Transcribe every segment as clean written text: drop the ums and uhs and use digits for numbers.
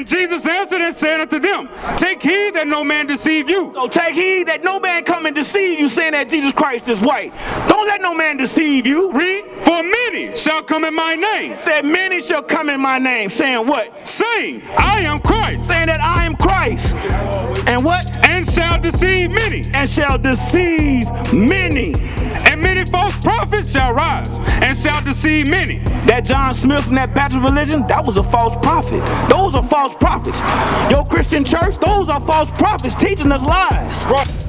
Jesus answered and said unto them, take heed that no man deceive you. So take heed that no man come and deceive you, saying that Jesus Christ is white. Don't let no man deceive you. Read. For many shall come in my name. It said many shall come in my name, saying what? Saying, I am Christ. Saying that I am Christ. And what? And shall deceive many. And shall deceive many. And many false prophets shall rise and shall deceive many. That John Smith and that Baptist religion, that was a false prophet. Those are false prophets. Your Christian church, those are false prophets teaching us lies. Right.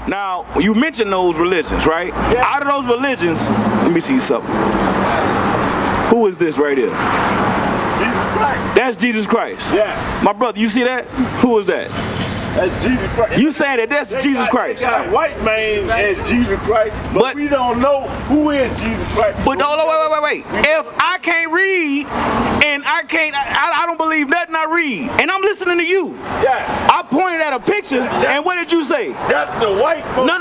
Now, you mentioned those religions, right? Yeah. Out of those religions, let me see something. Who is this right here? Jesus Christ. That's Jesus Christ. Yeah. My brother, you see that? Who is that? That's Jesus Christ. You saying that that's Jesus Christ? They got a white man as Jesus Christ, but we don't know who is Jesus Christ. But no, wait. If I can't read and I don't believe nothing I read, and I'm listening to you. Yeah. I pointed at a picture, and what did you say? That's the white folks. No.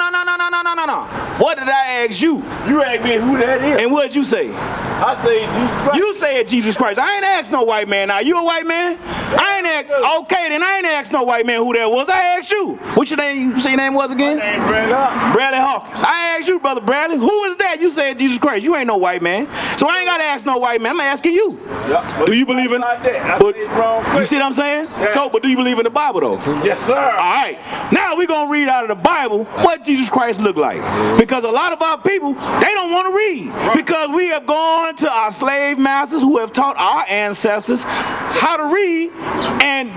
What did I ask you? You asked me who that is. And what did you say? I say Jesus Christ. You said Jesus Christ. I ain't asked no white man. Now, you a white man? I ain't asked. Okay, then I ain't asked no white man who that was. I asked you. What's your name? You say your name was again? My name Bradley. Bradley Hawkins. I asked you, Brother Bradley, who is that? You said Jesus Christ. You ain't no white man. So I ain't got to ask no white man. I'm asking you. Yep, do you believe in that? But, you see what I'm saying? Yeah. So, but do you believe in the Bible, though? Yes, sir. All right. Now we're going to read out of the Bible what Jesus Christ looked like. Because a lot of our people, they don't want to read. Right. Because we have gone to our slave masters who have taught our ancestors how to read,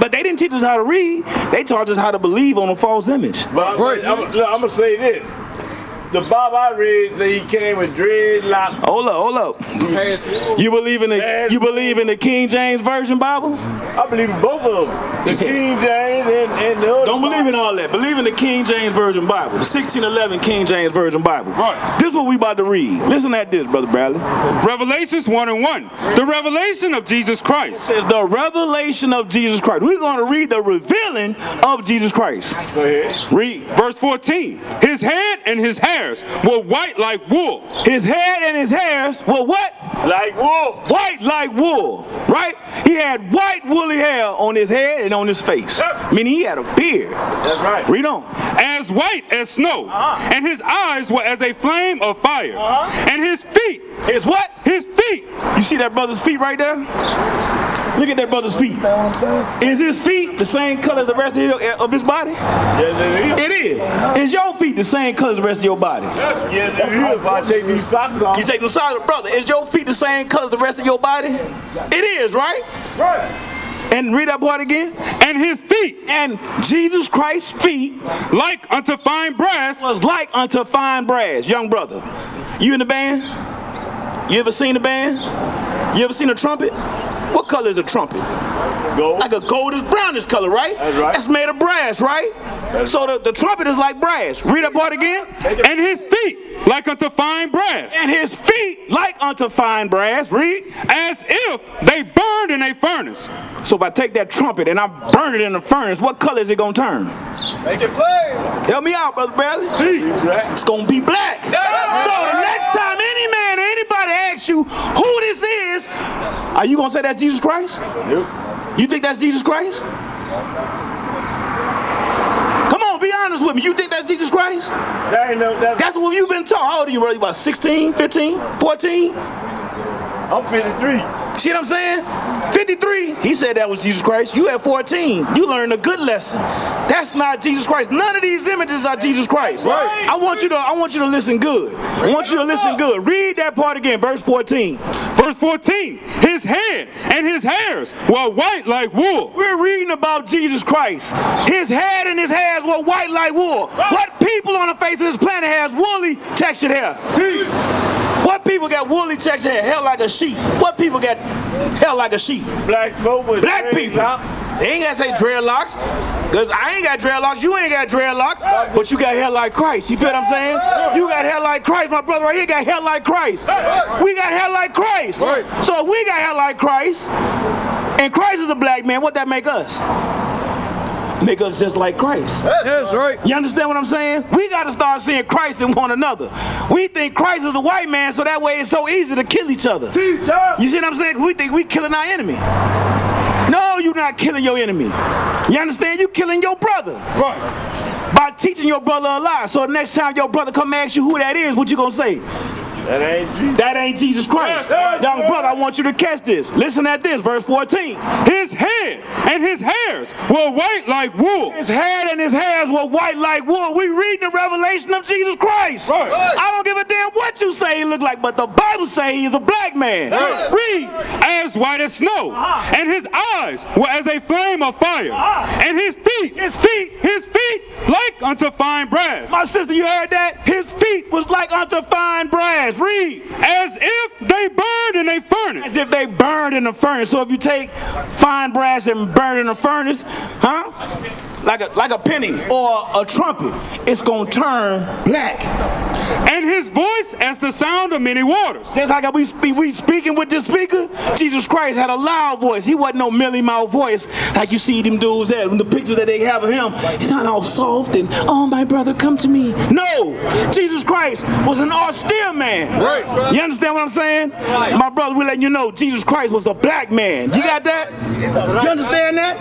but they didn't teach us how to read. They taught us how to believe on a false image. But I'm going to say this. The Bible I read say he came with dreadlocks. Hold up. You believe in the King James Version Bible? I believe in both of them. The King James and the other. Don't believe in all that. Believe in the King James Version Bible. The 1611 King James Version Bible. Right. This is what we about to read. Listen at this, Brother Bradley. Revelations 1:1. The revelation of Jesus Christ. It says the revelation of Jesus Christ. We're going to read the revealing of Jesus Christ. Go ahead. Read. Verse 14. His head and his hairs were white like wool. His head and his hairs were what? Like wool. White like wool. Right? He had white woolly hair on his head and on his face. Meaning he had a beard. That's right. Read on. As white as snow. And his eyes were as a flame of fire. And his feet. His what? His feet. You see that brother's feet right there? Look at that brother's feet. You know what I'm saying? Is his feet the same color as the rest of his body? Yes, It is. Is your feet the same color as the rest of your body? Yes, it is. If I take these socks off. You take them socks, brother. Is your feet the same color as the rest of your body? It is, right? Right. And read that part again. And his feet. And Jesus Christ's feet like unto fine brass. was like unto fine brass. Young brother, you in the band? You ever seen a band? You ever seen a trumpet? What color is a trumpet? Gold. Like a goldish brownish color, right? That's right. That's made of brass, right? So the trumpet is like brass. Read that part again. And his feet like unto fine brass. And his feet like unto fine brass. Read. As if they burned in a furnace. So if I take that trumpet and I burn it in the furnace, what color is it gonna turn? Make it plain. Help me out, Brother Bradley. It's gonna be black. So the next time any man or anybody asks you who this is, are you gonna say that's Jesus Christ? Yep. You think that's Jesus Christ? Come on, be honest with me. You think that's Jesus Christ? That's what you've been taught. How old are you, brother? You about 16, 15, 14? I'm 53. See what I'm saying? 53, he said that was Jesus Christ. You at 14, you learned a good lesson. That's not Jesus Christ. None of these images are Jesus Christ. Right. I want you to listen good. I want you to listen good. Read that part again, verse 14. Verse 14. His head and his hairs were white like wool. We're reading about Jesus Christ. His head and his hairs were white like wool. What people on the face of this planet has woolly textured hair? What people? people got woolly texture hair, hair like a sheep? What people got hair like a sheep? Black folk with Black people. They ain't gotta say dreadlocks, cause I ain't got dreadlocks, you ain't got dreadlocks, but you got hair like Christ. You feel what I'm saying? You got hair like Christ. My brother right here got hair like Christ. We got hair like Christ. So if we got hair like Christ, and Christ is a black man, what that make us? Make us just like Christ. That's right. You understand what I'm saying? We got to start seeing Christ in one another. We think Christ is a white man, so that way it's so easy to kill each other. You see what I'm saying? We think we killing our enemy. No, you're not killing your enemy. You understand? You killing your brother. Right. By teaching your brother a lie. So the next time your brother come ask you who that is, what you gonna say? That ain't Jesus. That ain't Jesus Christ. Young brother, I want you to catch this. Listen at this, verse 14. His head and his hairs were white like wool. His head and his hairs were white like wool. We read the revelation of Jesus Christ. Right. I don't give a damn what you say he look like, but the Bible say he is a black man. Right. Read. As white as snow, and his eyes were as a flame of fire, and his feet like unto fine brass. My sister, you heard that? His feet was like unto fine brass. Read. As if they burned in a furnace. As if they burned in a furnace. So if you take fine brass and burn it in a furnace, like a penny or a trumpet, it's gonna turn black. And his voice as the sound of many waters. Just like we speaking with this speaker, Jesus Christ had a loud voice. He wasn't no mealy mouth voice like you see them dudes there in the pictures that they have of him. He's not all soft and, oh, my brother, come to me. No, Jesus Christ was an austere man. Right. You understand what I'm saying? My brother, we're letting you know Jesus Christ was a black man. You got that? You understand that?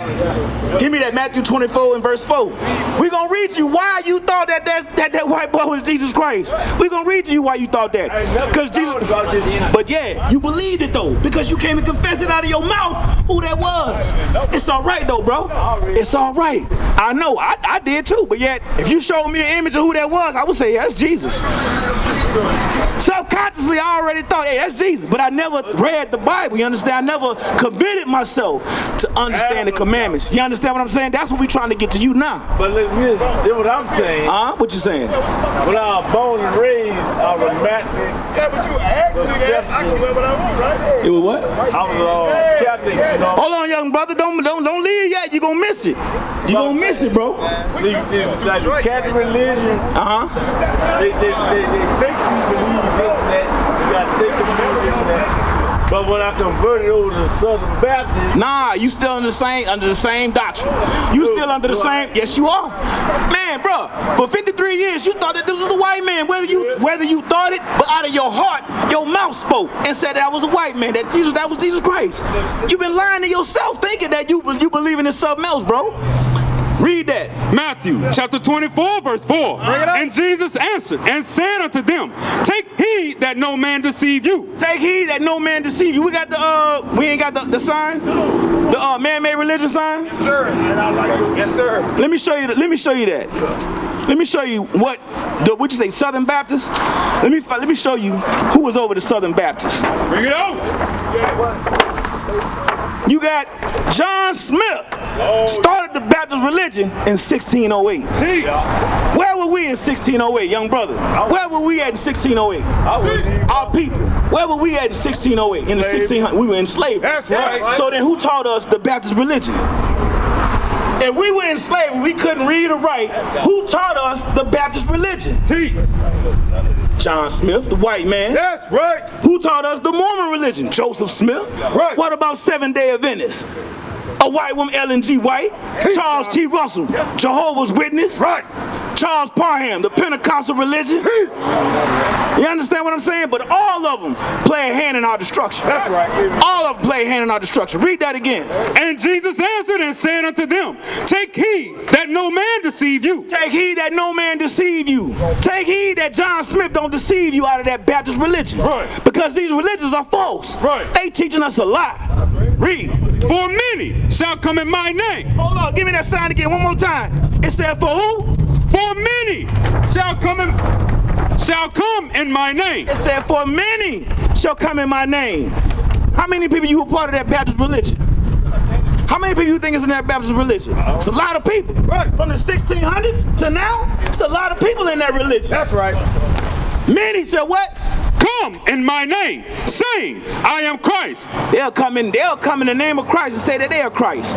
Give me that Matthew 24 and verse 4. We're going to read to you why you thought that white boy was Jesus Christ. We're going to read to you why you thought that. Because Jesus, but yeah, you believed it though, because you came and confessed it out of your mouth who that was. It's all right though, bro. It's all right. I know, I did too, but yet, if you showed me an image of who that was, I would say, yeah, that's Jesus. Subconsciously, I already thought, hey, that's Jesus, but I never read the Bible, you understand? I never committed myself to understand the commandments. You understand what I'm saying? That's what we're trying to get to you now. But look, this what I'm saying. What you saying? When I was born and raised, I was Catholic. Yeah, but you asked me that. I can remember what I was, right? It was what? I was Catholic, you know. Hold on, young brother. Don't leave yet. You're going to miss it. You're going to miss it, bro. Like the Catholic religion, they make you believe that you got to take the religion that. But when I converted over to Southern Baptist, nah, you still under the same doctrine. You still under the same. Yes, you are, man, bro. For 53 years, you thought that this was a white man. Whether you thought it, but out of your heart, your mouth spoke and said that I was a white man. That was Jesus Christ. You've been lying to yourself, thinking that you believing in something else, bro. Read that. Matthew chapter 24 verse 4. And Jesus answered and said unto them, take heed that no man deceive you. Take heed that no man deceive you. We got we ain't got the sign? The man-made religion sign? yes, sir. Yes, sir. Let me show you that. Let me show you what you say, Southern Baptist? Let me show you who was over the Southern Baptist. Bring it out. You got John Smith, started the Baptist religion in 1608. Where were we in 1608, young brother? Where were we at in 1608? Our people. Where were we at in 1608? In the 1600s, we were in slavery. That's right. So then who taught us the Baptist religion? If we were in slavery, we couldn't read or write. Who taught us the Baptist religion? John Smith, the white man. That's right. Who taught us the Mormon religion? Joseph Smith. Right. What about Seventh-day Adventists? A white woman, Ellen G. White. Charles T. Russell, Jehovah's Witness. Right. Charles Parham, the Pentecostal religion. You understand what I'm saying? But all of them play a hand in our destruction. That's right. All of them play a hand in our destruction. Read that again. And Jesus answered and said unto them, take heed that no man deceive you. Take heed that no man deceive you. Take heed that John Smith don't deceive you out of that Baptist religion. Right. Because these religions are false. Right. They teaching us a lie. Read. For many shall come in my name. Hold on, give me that sign again one more time. It said for who? For many shall come in my name. It said for many shall come in my name. How many people you were part of that Baptist religion? How many people you think is in that Baptist religion? It's a lot of people. Right. From the 1600s to now, it's a lot of people in that religion. That's right. Many shall what? come in my name, saying, I am Christ. They'll come in the name of Christ and say that they are Christ.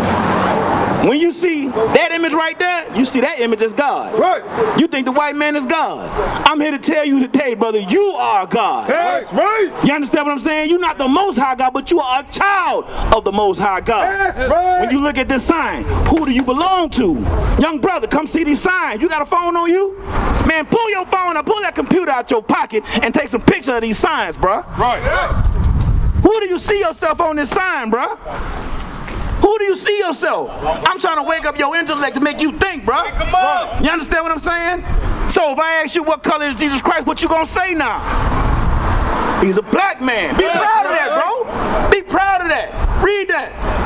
When you see that image right there, you see that image as God. Right. You think the white man is God. I'm here to tell you today, brother, you are God. That's right. You understand what I'm saying? You're not the Most High God, but you are a child of the Most High God. That's right. When you look at this sign, who do you belong to? Young brother, come see these signs. You got a phone on you? Man, pull your phone or pull that computer out your pocket and take some pictures of these signs, bro. Right. Who do you see yourself on this sign, bro? Who do you see yourself? I'm trying to wake up your intellect to make you think, bro. Come on. You understand what I'm saying? So if I ask you what color is Jesus Christ, what you gonna say now? He's a black man. Be proud of that, bro. Be proud of that. Read that.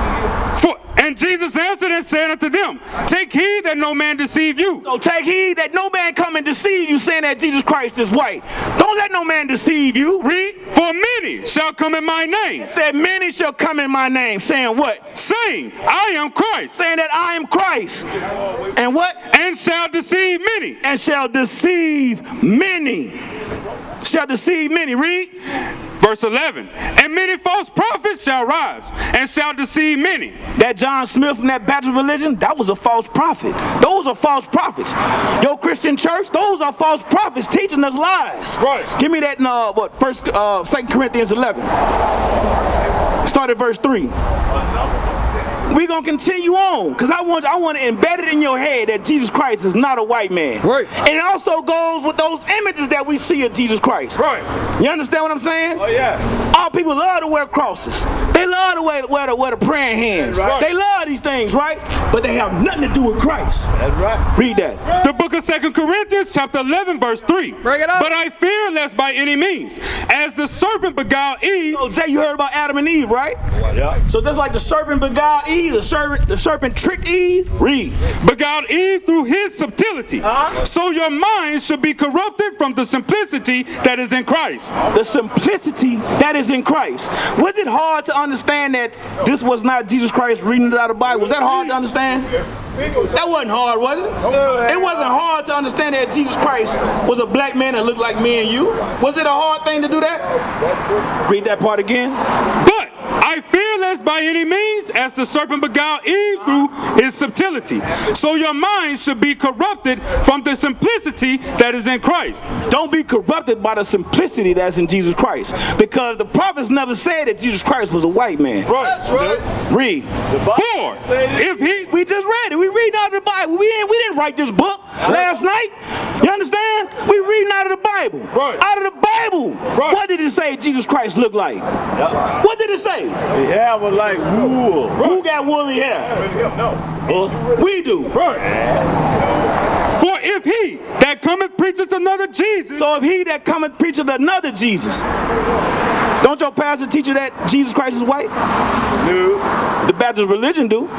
And Jesus answered and said unto them, take heed that no man deceive you. So take heed that no man come and deceive you, saying that Jesus Christ is white. Don't let no man deceive you. Read. For many shall come in my name. It said many shall come in my name, saying what? Saying, I am Christ. Saying that I am Christ. And what? And shall deceive many. And shall deceive many. Shall deceive many. Read. Verse 11, and many false prophets shall rise and shall deceive many. That John Smith from that Baton religion, that was a false prophet. Those are false prophets. Your Christian church, those are false prophets teaching us lies. Right. Give me that in 2 Corinthians 11. Start at verse 3. We're going to continue on because I want to embed it in your head that Jesus Christ is not a white man. Right. And it also goes with those images that we see of Jesus Christ. Right. You understand what I'm saying? Oh, yeah. All people love to wear crosses. They love to wear the praying hands. Right. They love these things, right? But they have nothing to do with Christ. That's right. Read that. The book of 2 Corinthians chapter 11 verse 3. Bring it up. But I fear lest by any means, as the serpent beguiled Eve. So Jay, you heard about Adam and Eve, right? Yeah. So just like the serpent beguiled Eve, the serpent tricked Eve. Read. Beguiled Eve through his subtlety. So your mind should be corrupted from the simplicity that is in Christ. The simplicity that is in Christ. Was it hard to understand that this was not Jesus Christ reading it out of the Bible? Was that hard to understand? That wasn't hard, was it? It wasn't hard to understand that Jesus Christ was a black man that looked like me and you. Was it a hard thing to do that? Read that part again. But I fear lest by any means, as the serpent beguiled Eve through his subtlety. So your mind should be corrupted from the simplicity that is in Christ. Don't be corrupted by the simplicity that's in Jesus Christ. Because the prophets never said that Jesus Christ was a white man. Right. That's right. Read. For if he... We just read it. We read out of the Bible. We didn't write this book last night. You understand? We reading out of the Bible. Right. Out of the Bible. Right. What did it say Jesus Christ looked like? Yeah. What did it say? The hair was like wool. Who got woolly hair? We do. Right. For if he that cometh preacheth another Jesus... So if he that cometh preacheth another Jesus, don't your pastor teach you that Jesus Christ is white? No. The Baptist religion do.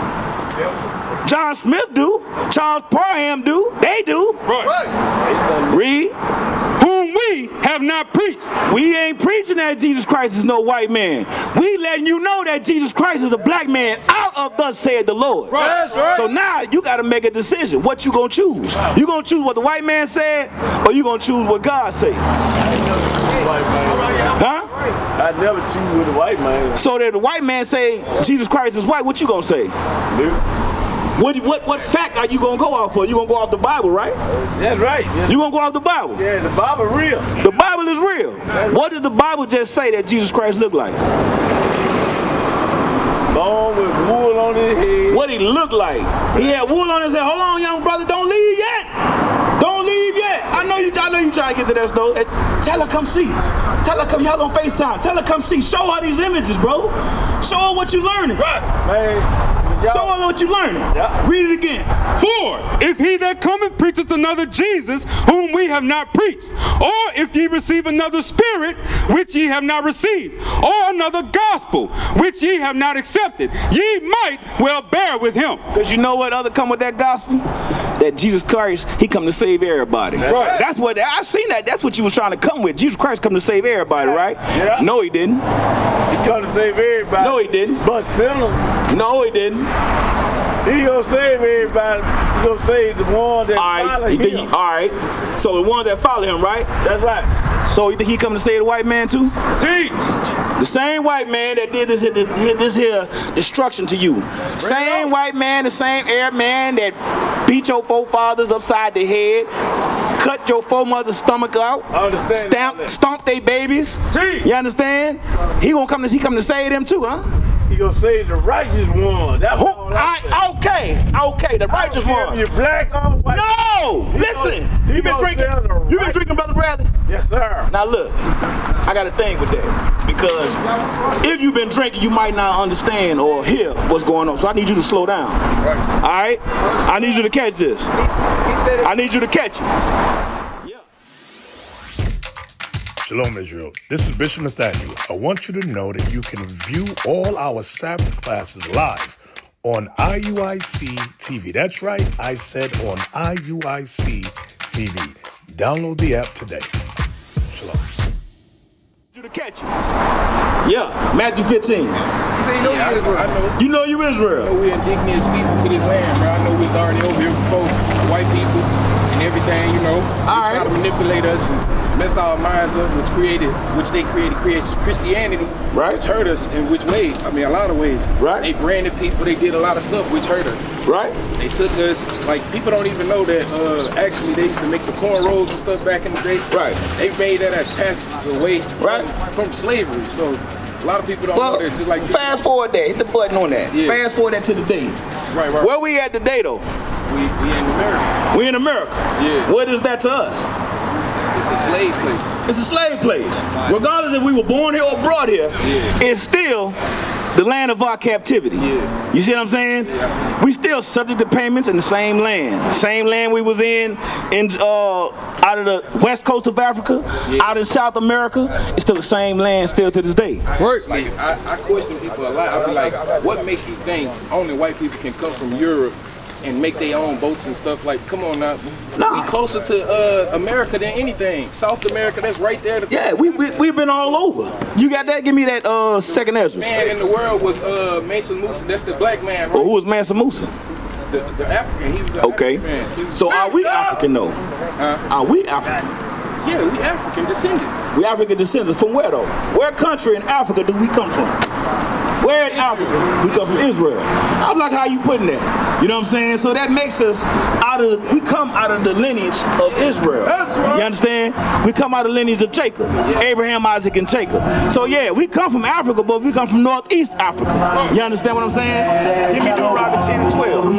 John Smith do. Charles Parham do. They do. Right. Read. whom we have not preached. We ain't preaching that Jesus Christ is no white man. We letting you know that Jesus Christ is a black man out of thus said the Lord. Right. That's right. So now you got to make a decision. What you gonna choose? You gonna choose what the white man said, or you gonna choose what God said? Huh? I never choose with a white man. So that the white man say Jesus Christ is white, what you gonna say? What fact are you gonna go off for? You gonna go off the Bible, right? That's right. Yeah. You gonna go off the Bible? Yeah, the Bible real. The Bible is real. What did the Bible just say that Jesus Christ looked like? Born with wool on his head. What he looked like? He had wool on his head. Hold on, young brother, don't leave yet. Don't leave yet. I know you trying to get to that store. Tell her come see. Tell her come, y'all on FaceTime. Tell her come see. Show her these images, bro. Show her what you learning. Right. Man. Show her what you learning. Yeah. Read it again. For if he that cometh preacheth another Jesus, whom we have not preached, or if ye receive another spirit, which ye have not received, or another gospel, which ye have not accepted, ye might well bear with him. Because you know what other come with that gospel? That Jesus Christ, he come to save everybody. Right. That's what, I seen that. That's what you was trying to come with. Jesus Christ come to save everybody, right? Yeah. No, he didn't. He come to save everybody. No, he didn't. But sinners. No, he didn't. He gonna save everybody. He gonna say the one that follow him. All right. So the ones that follow him, right? That's right. So you think he come to save the white man too? Teach. The same white man that did this here destruction to you. Same white man, the same Arab man that beat your forefathers upside the head, cut your foremothers' stomach out, stomped their babies. You understand? He come to save them too, huh? He gonna save the righteous one. That's all okay, the righteous one. You're black or white. No, listen. You been drinking, Brother Bradley? Yes, sir. Now look, I got a thing with that because if you've been drinking, you might not understand or hear what's going on. So I need you to slow down. Right. All right? I need you to catch this. I need you to catch it. Shalom, Israel. This is Bishop Nathaniel. I want you to know that you can view all our Sabbath classes live on IUIC TV. That's right, I said on IUIC TV. Download the app today. Shalom. You to catch it. Yeah, Matthew 15. You know you Israel. I know we're indigenous people to this land, bro. I know we was already over here before white people and everything, you know. They try to manipulate us and mess our minds up, which they created Christianity, right? Which hurt us in which way? I mean, a lot of ways. Right. They branded people, they did a lot of stuff which hurt us. Right. They took us, like, people don't even know that actually they used to make the cornrows and stuff back in the day. Right. They made that as passages away from slavery. So a lot of people don't know that. Just like fast forward that, hit the button on that. Yeah. Fast forward that to the day. Right. Where we at today though? We in America. We in America. Yeah. What is that to us? It's a slave place. It's a slave place. Regardless if we were born here or brought here, it's still the land of our captivity. Yeah. You see what I'm saying? Yeah. We still subject to payments in the same land. Same land we was in out of the west coast of Africa, out in South America. It's still the same land still to this day. Like, I question people a lot. I be like, what makes you think only white people can come from Europe and make their own boats and stuff? Like, come on now. We closer to America than anything. South America, that's right there. We've been all over. You got that? Give me that second Ezra. Man in the world was Mansa Musa. That's the black man, right? Well, who was Mansa Musa? The African. He was an African man. So are we African though? Are we African? Yeah, we African descendants. We African descendants. From where though? Where country in Africa do we come from? Where in Africa? We come from Israel. I like how you putting that. You know what I'm saying? So that makes us we come out of the lineage of Israel. You understand? We come out of the lineage of Jacob. Abraham, Isaac, and Jacob. So yeah, we come from Africa, but we come from Northeast Africa. You understand what I'm saying? Give me Deuteronomy 10 and 12.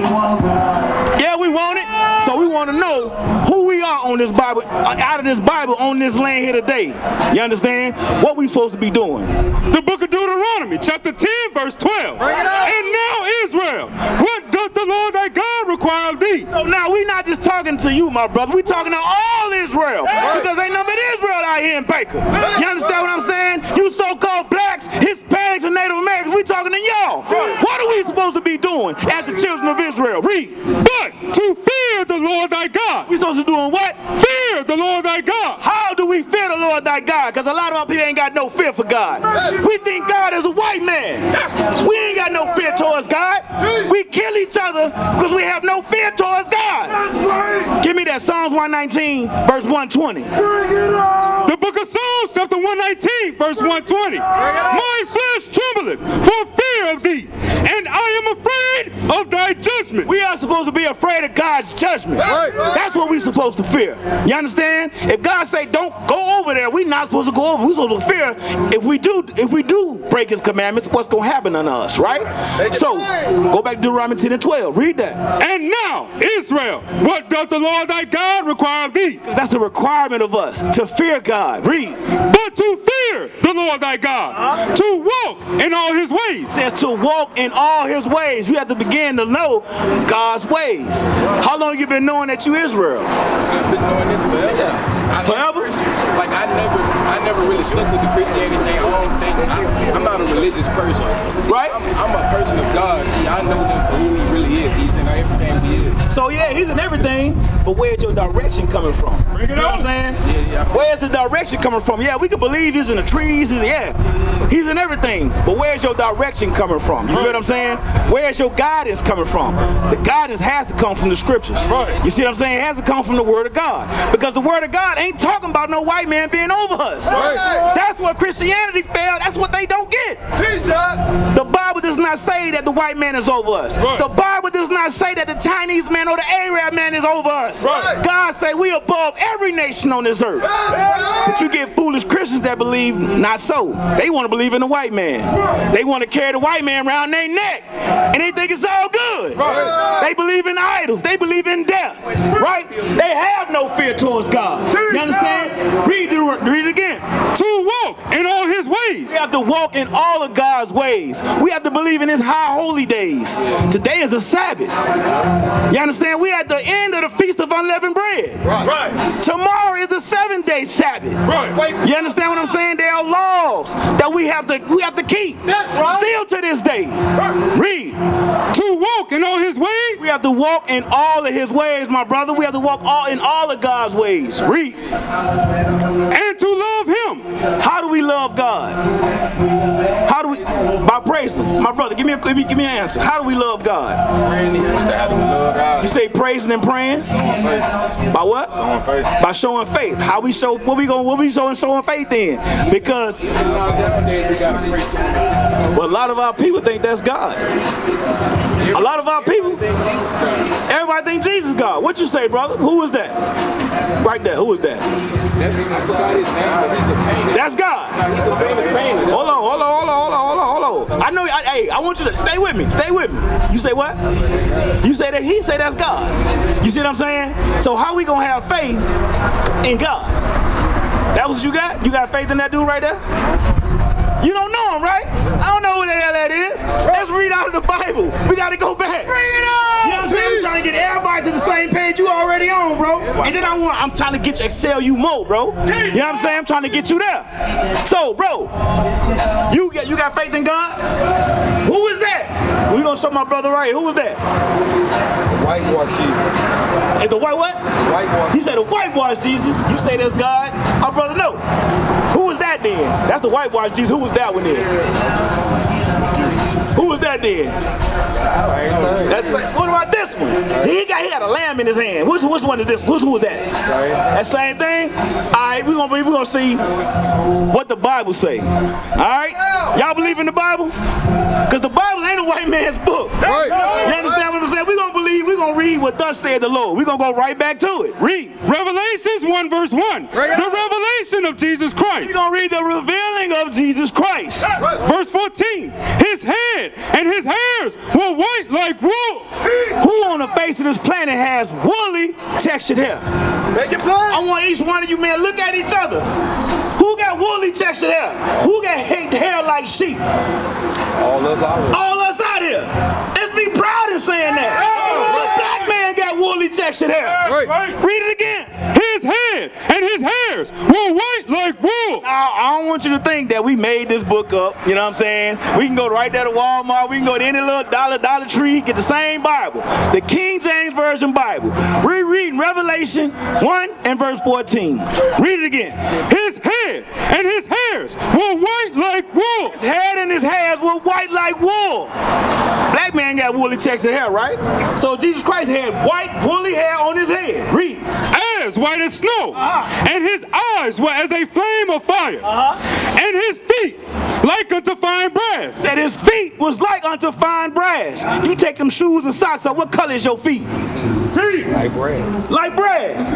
Yeah, we want it. So we want to know who we are on this Bible, out of this Bible on this land here today. You understand? What we supposed to be doing? The book of Deuteronomy, chapter 10, verse 12. And now Israel, what doth the Lord thy God require of thee? So now we not just talking to you, my brother. We talking to all Israel. Because ain't nothing but Israel out here in Baker. You understand what I'm saying? You so-called blacks, Hispanics, and Native Americans, we talking to y'all. What are we supposed to be doing as the children of Israel? Read. But to fear the Lord thy God. We supposed to doing what? Fear the Lord thy God. How do we fear the Lord thy God? Because a lot of our people ain't got no fear for God. We think God is a white man. We ain't got no fear towards God. We kill each other because we have no fear towards God. Give me that Psalms 119, verse 120. The book of Psalms, chapter 119, verse 120. My flesh trembleth for fear of thee, and I am afraid of thy judgment. We are supposed to be afraid of God's judgment. That's what we're supposed to fear. You understand? If God say don't go over there, we're not supposed to go over. We're supposed to fear if we do break his commandments, what's going to happen to us, right? So go back to Deuteronomy 10 and 12. Read that. And now Israel, what doth the Lord thy God require of thee? That's a requirement of us, to fear God. Read. But to fear the Lord thy God, to walk in all his ways. It says to walk in all his ways. You have to begin to know God's ways. How long you been knowing that you Israel? I've been knowing this forever. Forever? first, like I never really stuck with the Christianity thing. I don't think I'm not a religious person. See, Right. I'm a person of God. See, I know him for who he really is. He's in everything he is. So yeah, he's in everything, but where's your direction coming from? You know what I'm saying? Yeah. Where's the direction coming from? Yeah, we can believe he's in the trees. He's in everything, but where's your direction coming from? You feel what I'm saying? Where's your guidance coming from? The guidance has to come from the scriptures. Right. You see what I'm saying? It has to come from the word of God, because the word of God ain't talking about no white man being over us. Right. That's what Christianity failed. That's what they don't get. Teach us. The Bible does not say that the white man is over us. Right. The Bible does not say that the Chinese man or the Arab man is over us. Right. God say we above every nation on this earth. But you get foolish Christians that believe not so. They want to believe in the white man. They want to carry the white man around their neck, and they think it's all good. Right. They believe in idols. They believe in death. Right? They have no fear towards God. You understand? Read it again. To walk in all his ways. We have to walk in all of God's ways. We have to believe in his high holy days. Today is a Sabbath. You understand? We at the end of the Feast of Unleavened Bread. Right. Tomorrow is the 7-day Sabbath. Right. You understand what I'm saying? There are laws that we have to keep. That's right. Still to this day. Read. To walk in all his ways. We have to walk in all of his ways, my brother. We have to walk in all of God's ways. Read. And to love him. How do we love God? How do we? By praising him. My brother, give me an answer. How do we love God? You say praising and praying? By what? By showing faith. How we show? What we showing faith in? Because Nowadays we gotta pray to him. well, a lot of our people think that's God. A lot of our people, everybody think Jesus is God. What you say, brother? Who is that? Right there. Who is that? I forgot his name, but he's a painter. That's God. He's a famous painter. Hold on. I know. Hey, I want you to stay with me. Stay with me. You say what? You say that he say that's God. You see what I'm saying? So how we gonna have faith in God? That was what you got? You got faith in that dude right there? You don't know him, right? I don't know who the hell that is. Let's read out of the Bible. We got to go back. Bring it on! You know what I'm saying? I'm trying to get everybody to the same page you already on, bro. And then I'm trying to get you excel you more, bro. You know what I'm saying? I'm trying to get you there. So, bro, you got faith in God? Who is that? We gonna show my brother right here. Who is that? Whitewash Jesus. Is the white what? Whitewash. He said the whitewash Jesus. You say that's God? My brother, no. Who was that then? That's the whitewash Jesus. Who was that one then? Who was that then? That's what about this one? He had a lamb in his hand. Which one is this? Who was that? That same thing? Alright, we're gonna see what the Bible say. Alright? Y'all believe in the Bible? Because the Bible ain't a white man's book. Right. You understand what I'm saying? We're gonna read what thus said the Lord. We're gonna go right back to it. Read. Revelations 1 verse 1. The revelation of Jesus Christ. We're gonna read the revealing of Jesus Christ. Verse 14. His head and his hairs were white like wool. Who on the face of this planet has woolly textured hair? Make it plain. I want each one of you men look at each other. Who got woolly textured hair? Who got hair like sheep? All us out. All us out here. Let's be proud in saying that. The black man got woolly textured hair. Read it again. His head and his hairs were white like wool. I don't want you to think that we made this book up. You know what I'm saying? We can go right there to Walmart. We can go to any little Dollar Tree, get the same Bible. The King James Version Bible. We're reading Revelation 1 and verse 14. Read it again. His head and his hairs were white like wool. His head and his hairs were white like wool. Black man got woolly textured hair, right? So Jesus Christ had white woolly hair on his head. Read. As white as snow. And his eyes were as a flame of fire. And his feet like unto fine brass. Said his feet was like unto fine brass. You take them shoes and socks off, what color is your feet? Like brass. Like brass.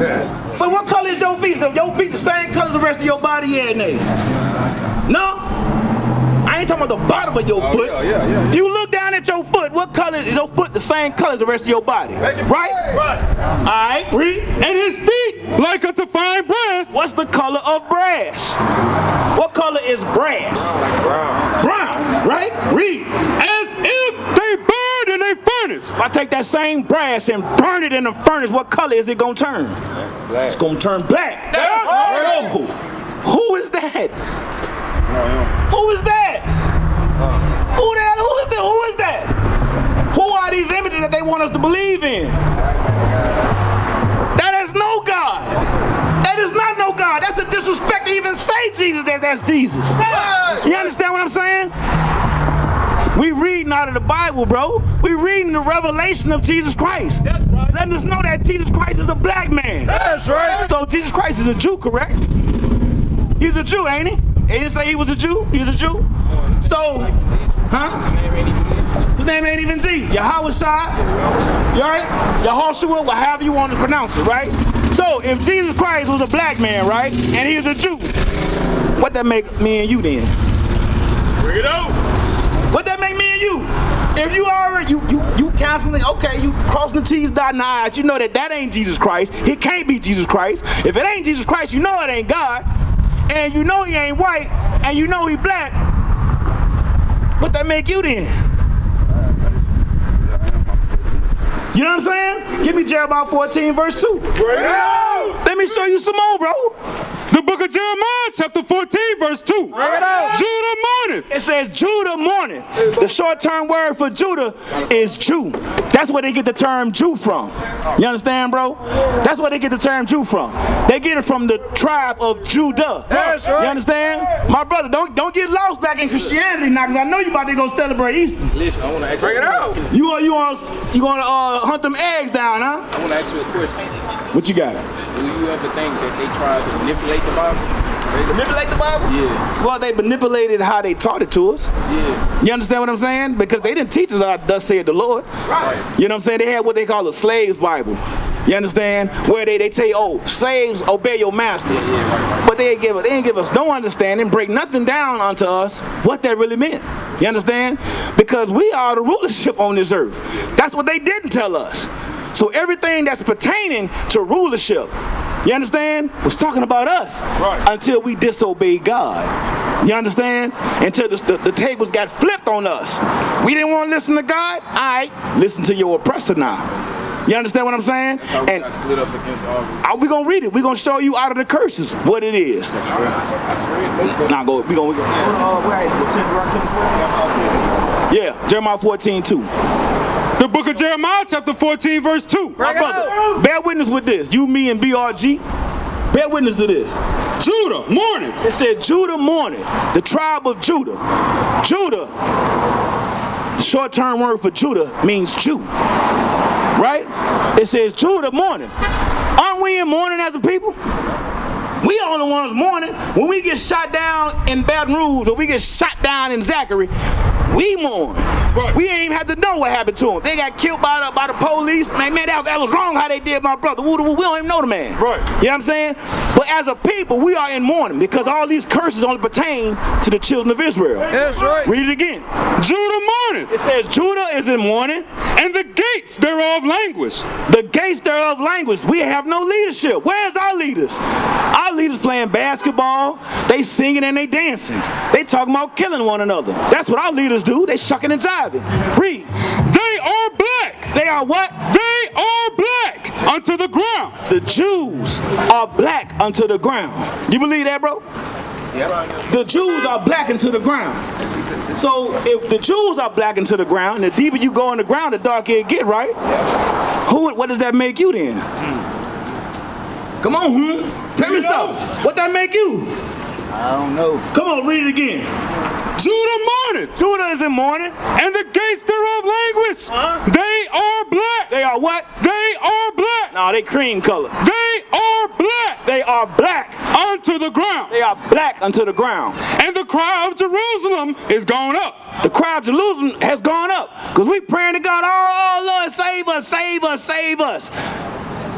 But what color is your feet? So your feet the same color as the rest of your body? Yeah, nigga. No? I ain't talking about the bottom of your foot. Yeah. If you look down at your foot, what color is your foot the same color as the rest of your body? Right? Alright, read. And his feet like unto fine brass. What's the color of brass? What color is brass? Brown. Brown, right? Read. As if they burned in a furnace. My take that same brass and burn it in the furnace, what color is it gonna turn? Black. It's gonna turn black. So, who is that? Who is that? Who is that? Who is that? Who are these images that they want us to believe in? That is no God. That is not no God. That's a disrespect to even say Jesus. That's Jesus. You understand what I'm saying? We reading out of the Bible, bro. We reading the revelation of Jesus Christ. Letting us know that Jesus Christ is a black man. That's right. So Jesus Christ is a Jew, correct? He's a Jew, ain't he? He didn't say he was a Jew. He's a Jew. So, his name ain't even Jesus. Yahweh Shai. You alright? Yahushua, however you want to pronounce it, right? So, if Jesus Christ was a black man, right, and he was a Jew, what that make me and you then? Bring it out. What that make me and you? If you already, you constantly, okay, you crossing the T's, dotting the I's, you know that ain't Jesus Christ. It can't be Jesus Christ. If it ain't Jesus Christ, you know it ain't God. And you know he ain't white, and you know he black. What that make you then? You know what I'm saying? Give me Jeremiah 14, verse 2. Let me show you some more, bro. The book of Jeremiah, chapter 14, verse 2. Judah mourneth. It says Judah mourneth. The short-term word for Judah is Jew. That's where they get the term Jew from. You understand, bro? That's where they get the term Jew from. They get it from the tribe of Judah. That's right. You understand? My brother, don't get lost back in Christianity now, because I know you about to go celebrate Easter. Listen, I want to ask Bring it out. You gonna hunt them eggs down, huh? I want to ask you a question. What you got? Do you ever think that they tried to manipulate the Bible? Manipulate the Bible? Yeah. Well, they manipulated how they taught it to us. Yeah. You understand what I'm saying? Because they didn't teach us how thus said the Lord. Right. You know what I'm saying? They had what they call a slave's Bible. You understand? Where they tell you, oh, slaves obey your masters. Yeah, right. But they ain't give us no understanding, break nothing down unto us what that really meant. You understand? Because we are the rulership on this earth. That's what they didn't tell us. So everything that's pertaining to rulership, you understand, was talking about us. Right. Until we disobeyed God. You understand? Until the tables got flipped on us. We didn't want to listen to God. All right, listen to your oppressor now. You understand what I'm saying? That's how we got split up against all of them. We're going to read it. We're going to show you out of the curses what it is. Now go. We're going to Yeah, Jeremiah 14:2. The book of Jeremiah, chapter 14, verse 2. My brother, bear witness with this. You, me, and BRG. Bear witness to this. Judah mourneth. It said Judah mourneth. The tribe of Judah. Judah, short-term word for Judah means Jew. Right? It says Judah mourning. Aren't we in mourning as a people? We all the ones mourning. When we get shot down in Baton Rouge or we get shot down in Zachary, we mourn. Right. We ain't even have to know what happened to them. They got killed by the police. Man, that was wrong how they did my brother. We don't even know the man. Right. You know what I'm saying? But as a people, we are in mourning because all these curses only pertain to the children of Israel. That's right. Read it again. Judah mourneth. It says Judah is in mourning. And the gates thereof languish. The gates thereof languish. We have no leadership. Where's our leaders? Our leaders playing basketball. They singing and they dancing. They talking about killing one another. That's what our leaders do. They shucking and jiving. Read. They are black. They are what? They are black unto the ground. The Jews are black unto the ground. You believe that, bro? Yep. The Jews are black into the ground. So if the Jews are black into the ground, the deeper you go in the ground, the darker it get, right? What does that make you then? Come on, tell me something. What that make you? I don't know. Come on, read it again. Judah mourneth. Judah is in mourning. And the gates thereof languish. They are black. They are what? They are black. No, they cream color. They are black. They are black unto the ground. They are black unto the ground. And the cry of Jerusalem is gone up. The cry of Jerusalem has gone up. Because we praying to God, oh Lord, save us, save us, save us.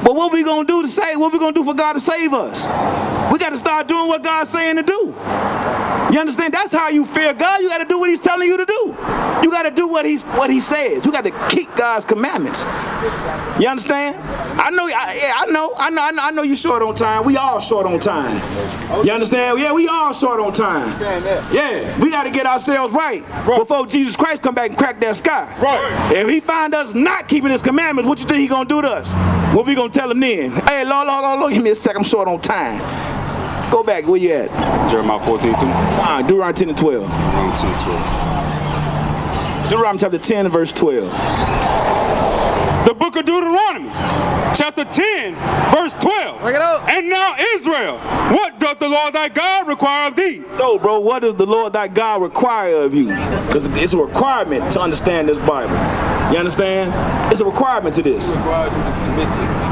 But what we gonna do to save? What we gonna do for God to save us? We got to start doing what God's saying to do. You understand? That's how you fear God. You got to do what He's telling you to do. You got to do what He says. You got to keep God's commandments. You understand? I know you're short on time. We all short on time. You understand? Yeah, we all short on time. Yeah, we got to get ourselves right before Jesus Christ come back and crack that sky. Right. If He find us not keeping His commandments, what you think He gonna do to us? What we gonna tell Him then? Hey, Lord, give me a sec. I'm short on time. Go back. Where you at? Jeremiah 14:2. Deuteronomy 10 and 12. Deuteronomy 10 and 12. Deuteronomy chapter 10 and verse 12. The book of Deuteronomy, chapter 10, verse 12. Bring it up. And now Israel, what doth the Lord thy God require of thee? So, bro, what does the Lord thy God require of you? Because it's a requirement to understand this Bible. You understand? It's a requirement to this. He requires you to submit to Him.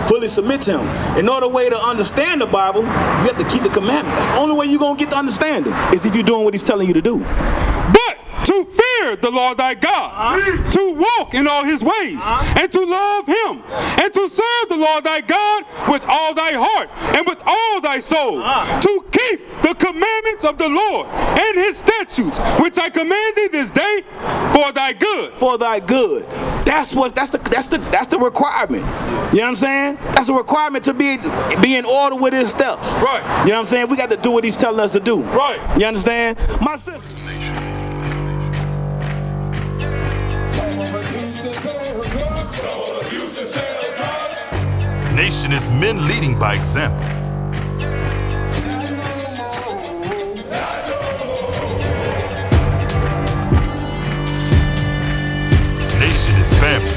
Fully submit to Him. In order way to understand the Bible, you have to keep the commandments. That's the only way you're going to get to understand it, is if you're doing what He's telling you to do. But to fear the Lord thy God, to walk in all His ways, and to love Him, and to serve the Lord thy God with all thy heart and with all thy soul, to keep the commandments of the Lord and His statutes, which I command thee this day for thy good. For thy good. That's the requirement. You know what I'm saying? That's a requirement to be in order with His steps. Right. You know what I'm saying? We got to do what He's telling us to do. Right. You understand? My sister. Nation is men leading by example. Nation is family.